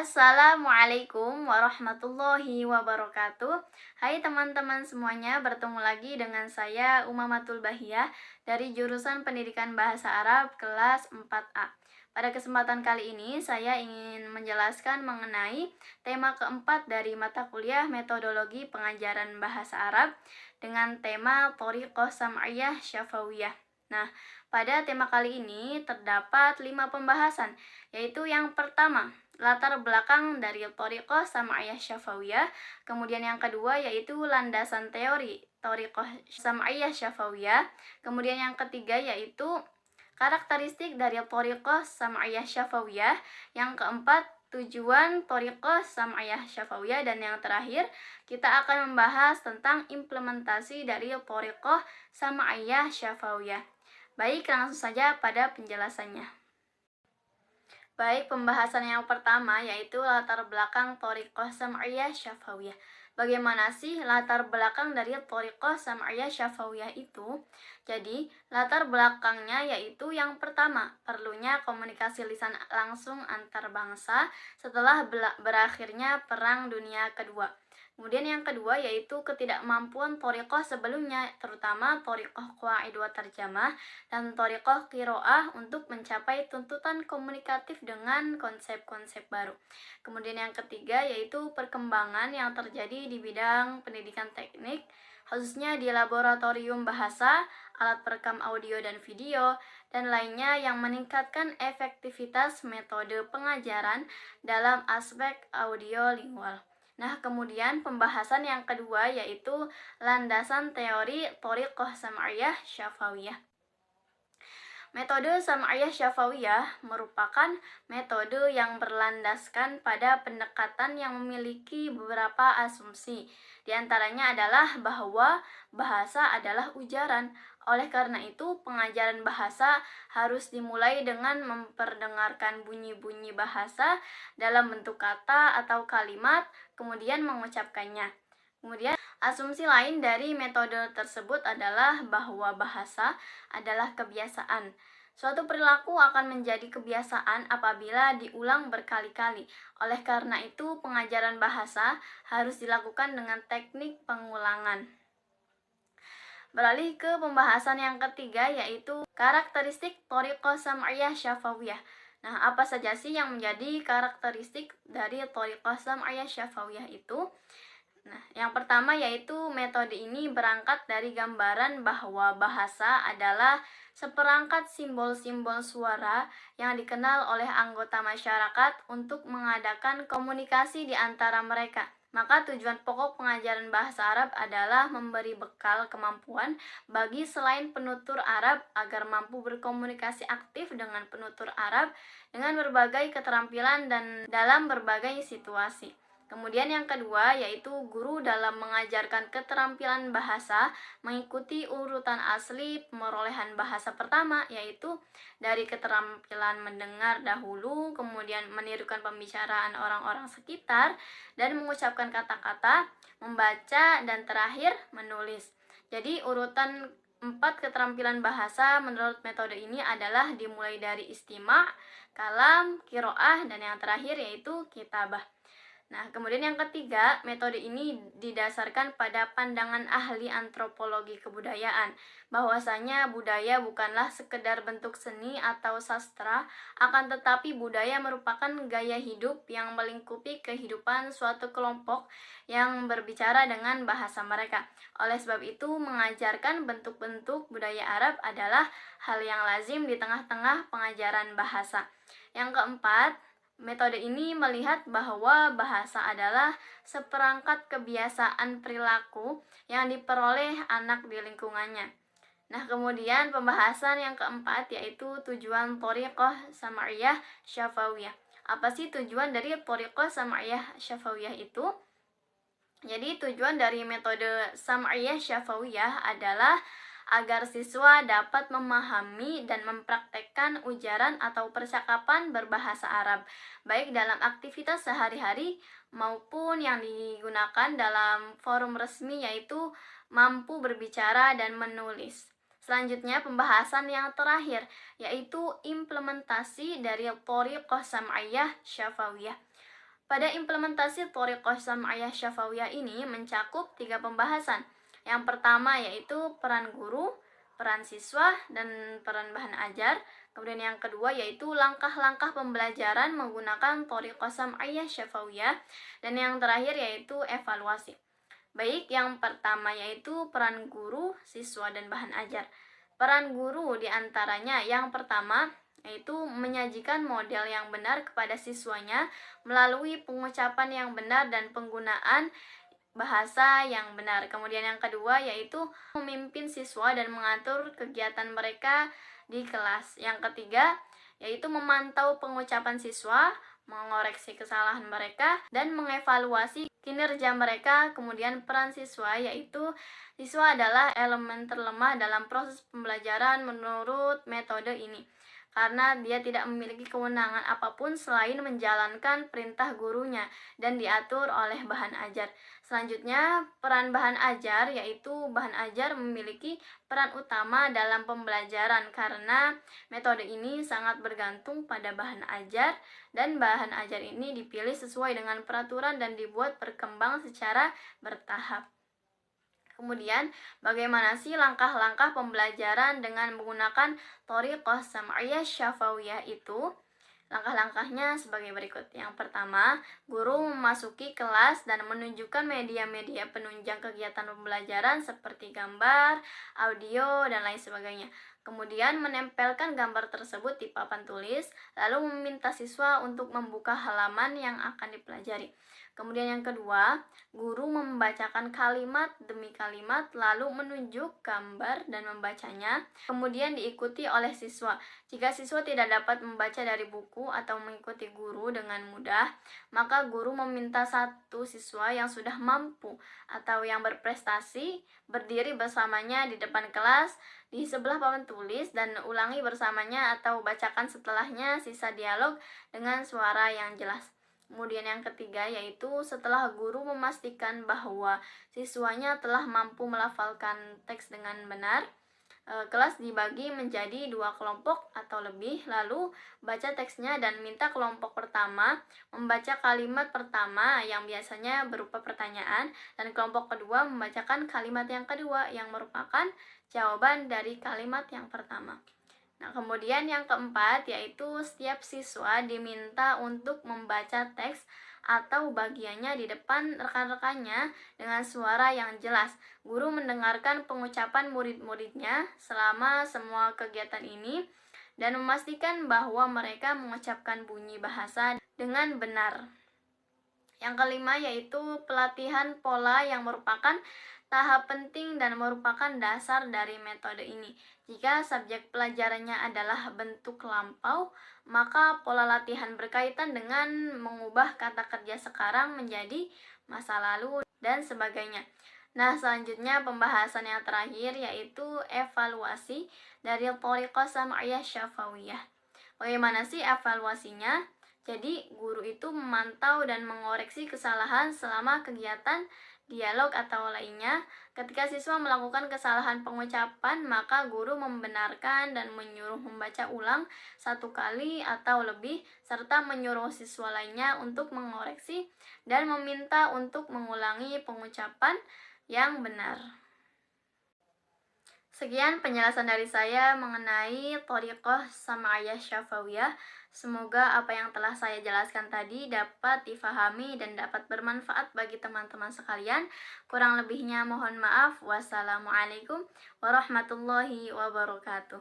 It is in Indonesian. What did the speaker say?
Assalamualaikum warahmatullahi wabarakatuh. Hai teman-teman semuanya, bertemu lagi dengan saya Umamatul Bahiyah dari jurusan Pendidikan Bahasa Arab kelas 4A. Pada kesempatan kali ini saya ingin menjelaskan mengenai tema keempat dari mata kuliah Metodologi Pengajaran Bahasa Arab dengan tema Thoriqah Sam'iyah Syafawiyah. Nah, pada tema kali ini terdapat 5 pembahasan, yaitu yang pertama, latar belakang dari Thoriqah Sam'iyah Syafawiyah. Kemudian yang kedua yaitu landasan teori Thoriqah Sam'iyah Syafawiyah. Kemudian yang ketiga yaitu karakteristik dari Thoriqah Sam'iyah Syafawiyah. Yang keempat, tujuan Thoriqah Sam'iyah Syafawiyah. Dan yang terakhir, kita akan membahas tentang implementasi dari Thoriqah Sam'iyah Syafawiyah. Baik, langsung saja pada penjelasannya. Baik, pembahasan yang pertama yaitu latar belakang Thoriqah Sam'iyah Syafawiyah. Bagaimana sih latar belakang dari Thoriqah Sam'iyah Syafawiyah itu? Jadi, latar belakangnya yaitu yang pertama, perlunya komunikasi lisan langsung antar bangsa setelah berakhirnya Perang Dunia Kedua. Kemudian yang kedua yaitu ketidakmampuan Thoriqah sebelumnya, terutama Thoriqah Qawaid wa Tarjamah dan Thoriqah Qiraah untuk mencapai tuntutan komunikatif dengan konsep-konsep baru. Kemudian yang ketiga yaitu perkembangan yang terjadi di bidang pendidikan teknik, khususnya di laboratorium bahasa, alat perekam audio dan video, dan lainnya yang meningkatkan efektivitas metode pengajaran dalam aspek audio lingual. Nah, kemudian pembahasan yang kedua yaitu landasan teori Thoriqah Sam'iyah Syafawiyah. Metode Sam'iyah Syafawiyah merupakan metode yang berlandaskan pada pendekatan yang memiliki beberapa asumsi. Di antaranya adalah bahwa bahasa adalah ujaran. Oleh karena itu, pengajaran bahasa harus dimulai dengan memperdengarkan bunyi-bunyi bahasa dalam bentuk kata atau kalimat, kemudian mengucapkannya. Kemudian, asumsi lain dari metode tersebut adalah bahwa bahasa adalah kebiasaan. Suatu perilaku akan menjadi kebiasaan apabila diulang berkali-kali. Oleh karena itu, pengajaran bahasa harus dilakukan dengan teknik pengulangan. Beralih ke pembahasan yang ketiga yaitu karakteristik Thoriqah Sam'iyah Syafawiyah. Nah, apa saja sih yang menjadi karakteristik dari Thoriqah Sam'iyah Syafawiyah itu? Nah, yang pertama yaitu metode ini berangkat dari gambaran bahwa bahasa adalah seperangkat simbol-simbol suara yang dikenal oleh anggota masyarakat untuk mengadakan komunikasi di antara mereka. Maka tujuan pokok pengajaran bahasa Arab adalah memberi bekal kemampuan bagi selain penutur Arab agar mampu berkomunikasi aktif dengan penutur Arab dengan berbagai keterampilan dan dalam berbagai situasi. Kemudian yang kedua yaitu guru dalam mengajarkan keterampilan bahasa mengikuti urutan asli perolehan bahasa pertama, yaitu dari keterampilan mendengar dahulu, kemudian menirukan pembicaraan orang-orang sekitar dan mengucapkan kata-kata, membaca, dan terakhir menulis. Jadi urutan 4 keterampilan bahasa menurut metode ini adalah dimulai dari istima', kalam, qiraah, dan yang terakhir yaitu kitabah. Nah, kemudian yang ketiga, metode ini didasarkan pada pandangan ahli antropologi kebudayaan, bahwasanya budaya bukanlah sekedar bentuk seni atau sastra, akan tetapi budaya merupakan gaya hidup yang melingkupi kehidupan suatu kelompok yang berbicara dengan bahasa mereka. Oleh sebab itu, mengajarkan bentuk-bentuk budaya Arab adalah hal yang lazim di tengah-tengah pengajaran bahasa. Yang keempat, metode ini melihat bahwa bahasa adalah seperangkat kebiasaan perilaku yang diperoleh anak di lingkungannya. Nah, kemudian pembahasan yang keempat yaitu tujuan Thoriqah Sam'iyah Syafawiyah. Apa sih tujuan dari Thoriqah Sam'iyah Syafawiyah itu? Jadi tujuan dari metode Sam'iyah Syafawiyah adalah agar siswa dapat memahami dan mempraktekkan ujaran atau percakapan berbahasa Arab, baik dalam aktivitas sehari-hari maupun yang digunakan dalam forum resmi, yaitu mampu berbicara dan menulis. Selanjutnya pembahasan yang terakhir yaitu implementasi dari Thoriqah Sam'iyah Syafawiyah. Pada implementasi thoriqah sam'iyah syafawiyah ini mencakup 3 pembahasan. Yang pertama yaitu peran guru, peran siswa, dan peran bahan ajar. Kemudian yang kedua yaitu langkah-langkah pembelajaran menggunakan thoriqah sam'iyah syafawiyah. Dan yang terakhir yaitu evaluasi. Baik, yang pertama yaitu peran guru, siswa, dan bahan ajar. Peran guru diantaranya yang pertama yaitu menyajikan model yang benar kepada siswanya melalui pengucapan yang benar dan penggunaan bahasa yang benar. Kemudian yang kedua yaitu memimpin siswa dan mengatur kegiatan mereka di kelas. Yang ketiga yaitu memantau pengucapan siswa, mengoreksi kesalahan mereka, dan mengevaluasi kinerja mereka. Kemudian peran siswa yaitu siswa adalah elemen terlemah dalam proses pembelajaran menurut metode ini, karena dia tidak memiliki kewenangan apapun selain menjalankan perintah gurunya dan diatur oleh bahan ajar. Selanjutnya, peran bahan ajar yaitu bahan ajar memiliki peran utama dalam pembelajaran karena metode ini sangat bergantung pada bahan ajar dan bahan ajar ini dipilih sesuai dengan peraturan dan dibuat berkembang secara bertahap. Kemudian, bagaimana sih langkah-langkah pembelajaran dengan menggunakan thoriqah sam'iyah syafawiyah itu? Langkah-langkahnya sebagai berikut. Yang pertama, guru memasuki kelas dan menunjukkan media-media penunjang kegiatan pembelajaran seperti gambar, audio, dan lain sebagainya. Kemudian menempelkan gambar tersebut di papan tulis, lalu meminta siswa untuk membuka halaman yang akan dipelajari. Kemudian yang kedua, guru membacakan kalimat demi kalimat lalu menunjuk gambar dan membacanya, kemudian diikuti oleh siswa. Jika siswa tidak dapat membaca dari buku atau mengikuti guru dengan mudah, maka guru meminta satu siswa yang sudah mampu atau yang berprestasi berdiri bersamanya di depan kelas di sebelah papan tulis dan ulangi bersamanya atau bacakan setelahnya sisa dialog dengan suara yang jelas. Kemudian yang ketiga yaitu setelah guru memastikan bahwa siswanya telah mampu melafalkan teks dengan benar, kelas dibagi menjadi 2 kelompok atau lebih, lalu baca teksnya dan minta kelompok pertama membaca kalimat pertama yang biasanya berupa pertanyaan dan kelompok kedua membacakan kalimat yang kedua yang merupakan jawaban dari kalimat yang pertama. Nah, kemudian yang keempat yaitu setiap siswa diminta untuk membaca teks atau bagiannya di depan rekan-rekannya dengan suara yang jelas. Guru mendengarkan pengucapan murid-muridnya selama semua kegiatan ini dan memastikan bahwa mereka mengucapkan bunyi bahasa dengan benar. Yang kelima yaitu pelatihan pola yang merupakan tahap penting dan merupakan dasar dari metode ini. Jika subjek pelajarannya adalah bentuk lampau, maka pola latihan berkaitan dengan mengubah kata kerja sekarang menjadi masa lalu dan sebagainya. Nah, selanjutnya pembahasan yang terakhir yaitu evaluasi dari thoriqah sam'iyah syafawiyah. Bagaimana sih evaluasinya? Jadi, guru itu memantau dan mengoreksi kesalahan selama kegiatan dialog atau lainnya. Ketika siswa melakukan kesalahan pengucapan, maka guru membenarkan dan menyuruh membaca ulang 1 kali atau lebih, serta menyuruh siswa lainnya untuk mengoreksi dan meminta untuk mengulangi pengucapan yang benar. Sekian penjelasan dari saya mengenai thoriqah sam'iyah syafawiyah. Semoga apa yang telah saya jelaskan tadi dapat difahami dan dapat bermanfaat bagi teman-teman sekalian. Kurang lebihnya mohon maaf. Wassalamualaikum warahmatullahi wabarakatuh.